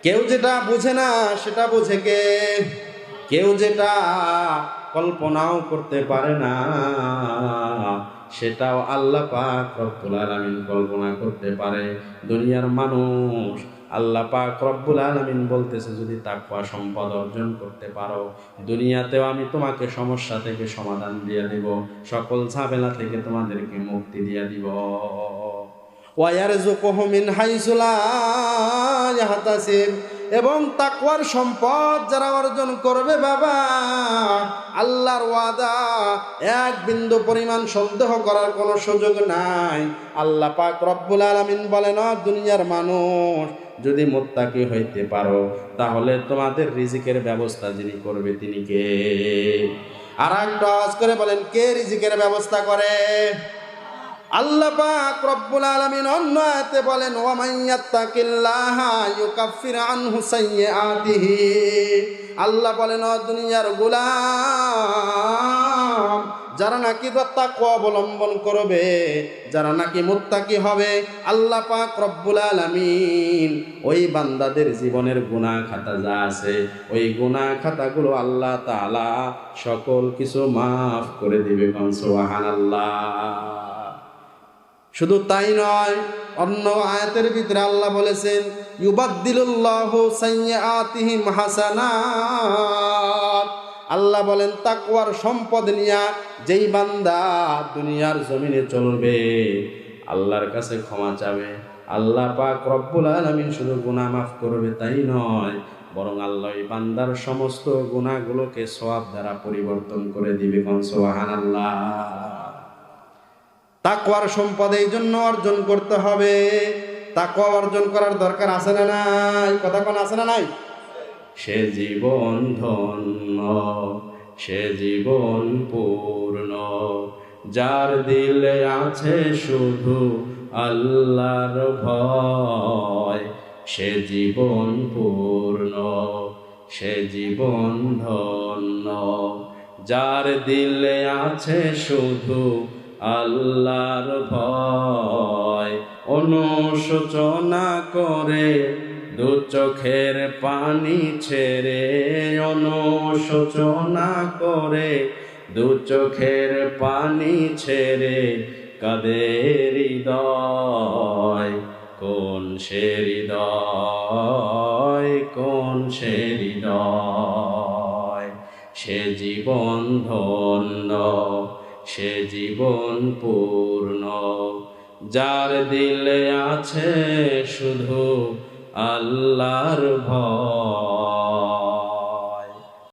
কেউ যেটা বুঝে না সেটা বুঝে কে? কেউ যেটা কল্পনাও করতে পারে না সেটাও আল্লাহ পাক রব্বুল আলামিন কল্পনা করতে পারে। দুনিয়ার মানুষ আল্লাহ পাক রব্বুল আলামিন বলতেছে, যদি তাকওয়া সম্পদ অর্জন করতে পারো, দুনিয়াতেও আমি তোমাকে সমস্যা থেকে সমাধান দিয়ে দিব, সকল ঝামেলা থেকে তোমাদেরকে মুক্তি দিয়ে দিব। ওয়ায়ারযুকুহু মিন হাইসু লা ইয়াহতাসিব, এবং তাকওয়ার সম্পদ যারা অর্জন করবে বাবা, আল্লাহর ওয়াদা এক বিন্দু পরিমাণ সন্দেহ করার কোনো সুযোগ নাই। আল্লাহ পাক রব্বুল আলামিন বলেন, দুনিয়ার মানুষ যদি মুত্তাকি হইতে পারো তাহলে তোমাদের রিজিকের ব্যবস্থা যিনি করবে তিনি কে? আর একটা আওয়াজ করে বলেন, কে রিজিকের ব্যবস্থা করে? আল্লাহ পাক রব্বুল আলামিন অন্য আয়াতে বলেন, ওয়া মান ইয়াত্তাকিল্লাহা ইউকাফির আনহু সাইয়্যাতিহি। আল্লাহ বলেন, দুনিয়ার গোলাম, যারা নাকি তাকওয়া অবলম্বন করবে, যারা নাকি মুত্তাকি হবে, আল্লাহ পাক রব্বুল আলামিন ওই বান্দাদের জীবনের গুনাহ খাতা যা আছে, ওই গুনাহ খাতাগুলো আল্লাহ তাআলা সকল কিছু মাফ করে দিবে। সুবহানাল্লাহ। শুধু তাই নয়, অন্য আয়াতের ভিতরে আল্লাহ বলেছেন, ইউবাদদিলুল্লাহু সাইয়্যাতিহিম হাসানাত। আল্লাহ বলেন, তাকওয়ার সম্পদ নিয়া যেই বান্দা দুনিয়ার জমিনে চলবে, আল্লাহর কাছে ক্ষমা চাবে, আল্লাহ পাক রব্বুল আলামিন শুধু গুনাহ মাফ করবে তাই নয়, বরং আল্লাহ এই বান্দার সমস্ত গুনাহগুলোকে সওয়াব দ্বারা পরিবর্তন করে দিবে। সুবহানাল্লাহ। তাকওয়ার সম্পদ এই জন্য অর্জন করতে হবে। তাকওয়া অর্জন করার দরকার আছে না নাই? কথা কোন আছে না নাই? সে জীবন ধন্য, সে জীবন পূর্ণ, যার দিলে আছে শুধু আল্লাহর ভয়। সে জীবন পূর্ণ, সে জীবন ধন্য, যার দিলে আছে শুধু আল্লাহর ভয়। অনুশোচনা করে দু চোখের পানি ছেড়ে, অনুশোচনা করে দু চোখের পানি ছেড়ে কাঁদে হৃদয়। কোন সে হৃদয়, কোন সে হৃদয়? সে জীবন ধন্য, সে জীবন পূর্ণ, যার দিলে আছে শুধু আল্লাহর ভয়।